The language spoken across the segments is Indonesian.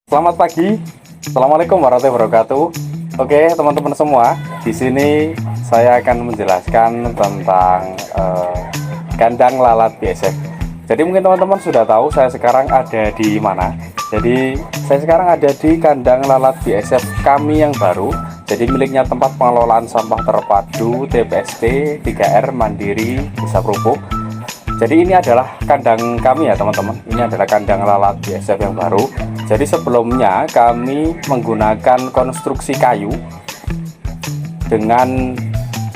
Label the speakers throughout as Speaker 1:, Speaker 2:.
Speaker 1: Selamat pagi, assalamualaikum warahmatullahi wabarakatuh. Oke, teman-teman semua, di sini saya akan menjelaskan tentang kandang lalat BSF. Jadi mungkin teman-teman sudah tahu saya sekarang ada di mana. Jadi saya sekarang ada di kandang lalat BSF kami yang baru. Jadi miliknya tempat pengelolaan sampah terpadu TPST 3R Mandiri Desa Prupuk. Jadi ini adalah kandang kami ya teman-teman. Ini adalah kandang lalat BSF yang baru. Jadi sebelumnya kami menggunakan konstruksi kayu dengan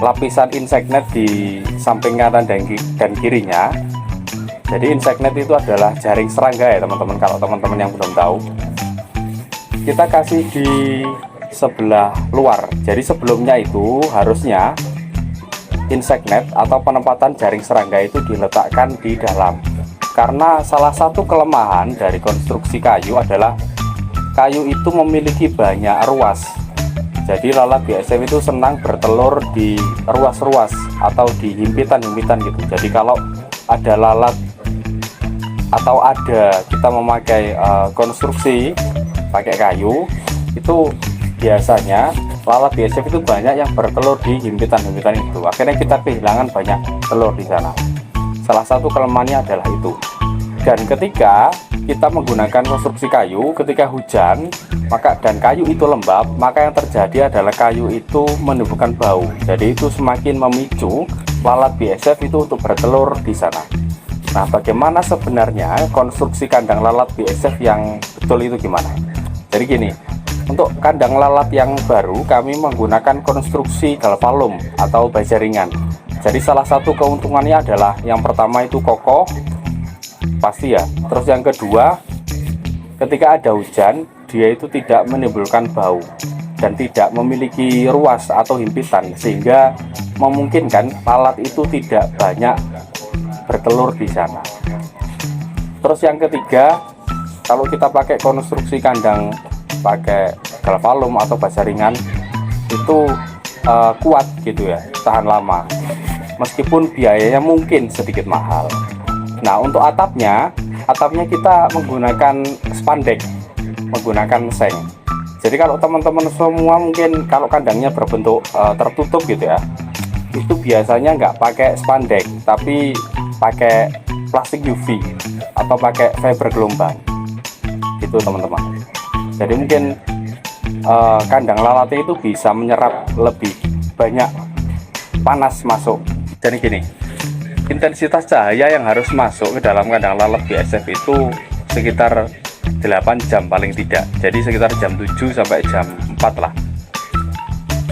Speaker 1: lapisan insect net di samping kanan dan kirinya. Jadi insect net itu adalah jaring serangga ya teman-teman, kalau teman-teman yang belum tahu. Kita kasih di sebelah luar. Jadi sebelumnya itu harusnya insect net atau penempatan jaring serangga itu diletakkan di dalam. Karena salah satu kelemahan dari konstruksi kayu adalah kayu itu memiliki banyak ruas. Jadi lalat BSF itu senang bertelur di ruas-ruas atau di himpitan-himpitan gitu. Jadi kalau ada lalat atau kita memakai konstruksi pakai kayu, itu biasanya lalat BSF itu banyak yang bertelur di himpitan-himpitan itu. Akhirnya kita kehilangan banyak telur di sana. Salah satu kelemahannya adalah itu. Dan ketika kita menggunakan konstruksi kayu, ketika hujan dan kayu itu lembab, maka yang terjadi adalah kayu itu menimbulkan bau. Jadi itu semakin memicu lalat BSF itu untuk bertelur di sana. Nah, bagaimana sebenarnya konstruksi kandang lalat BSF yang betul itu gimana? Jadi gini, untuk kandang lalat yang baru kami menggunakan konstruksi galvalum atau baja ringan. Jadi salah satu keuntungannya adalah yang pertama itu kokoh, pasti ya. Terus yang kedua, ketika ada hujan dia itu tidak menimbulkan bau dan tidak memiliki ruas atau himpitan, sehingga memungkinkan lalat itu tidak banyak bertelur di sana. Terus yang ketiga, kalau kita pakai konstruksi kandang pakai galvalum atau baja ringan itu kuat gitu ya, tahan lama, meskipun biayanya mungkin sedikit mahal. Nah, untuk atapnya kita menggunakan spandek, menggunakan seng. Jadi kalau teman-teman semua mungkin kalau kandangnya berbentuk tertutup gitu ya, itu biasanya nggak pakai spandek tapi pakai plastik UV atau pakai fiber gelombang gitu teman-teman. Jadi mungkin kandang lalatnya itu bisa menyerap lebih banyak panas masuk. Jadi gini, intensitas cahaya yang harus masuk ke dalam kandang lalat BSF itu sekitar 8 jam paling tidak. Jadi sekitar jam 7 sampai jam 4 lah.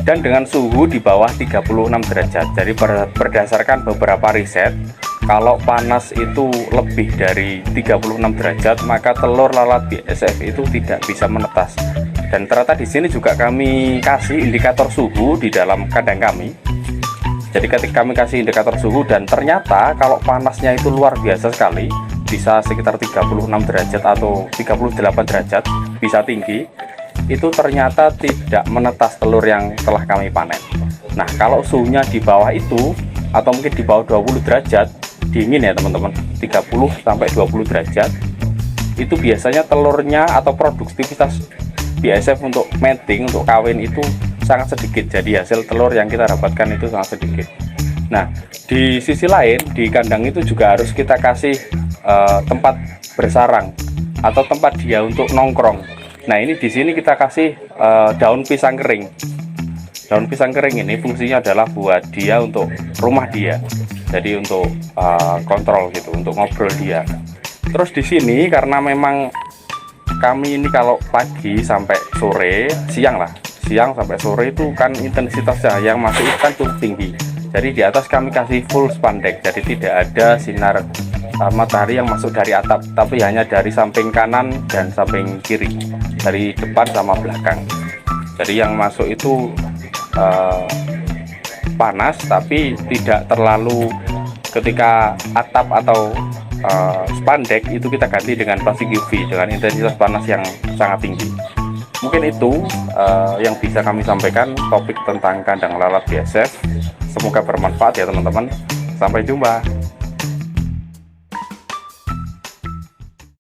Speaker 1: Dan dengan suhu di bawah 36 derajat. Jadi berdasarkan beberapa riset, kalau panas itu lebih dari 36 derajat, maka telur lalat BSF itu tidak bisa menetas. Dan ternyata di sini juga kami kasih indikator suhu di dalam kandang kami. Jadi ketika kami kasih indikator suhu dan ternyata kalau panasnya itu luar biasa sekali, bisa sekitar 36 derajat atau 38 derajat, bisa tinggi, itu ternyata tidak menetas telur yang telah kami panen. Nah, kalau suhunya di bawah itu atau mungkin di bawah 20 derajat, dingin ya teman-teman, 30 sampai 20 derajat, itu biasanya telurnya atau produktivitas BSF untuk mating, untuk kawin itu sangat sedikit. Jadi hasil telur yang kita dapatkan itu sangat sedikit. Nah, di sisi lain di kandang itu juga harus kita kasih tempat bersarang atau tempat dia untuk nongkrong. Nah, ini di sini kita kasih daun pisang kering. Daun pisang kering ini fungsinya adalah buat dia untuk rumah dia. Jadi untuk kontrol gitu, untuk ngobrol dia. Terus di sini karena memang kami ini kalau pagi sampai sore, siang sampai sore itu kan intensitas cahaya yang masuk itu kan cukup tinggi. Jadi di atas kami kasih full spandek. Jadi tidak ada sinar matahari yang masuk dari atap, tapi hanya dari samping kanan dan samping kiri, dari depan sama belakang. Jadi yang masuk itu panas, tapi tidak terlalu. Ketika atap atau spandek itu kita ganti dengan plastik UV dengan intensitas panas yang sangat tinggi. Mungkin itu yang bisa kami sampaikan topik tentang kandang lalat BSF. Semoga bermanfaat ya teman-teman. Sampai jumpa.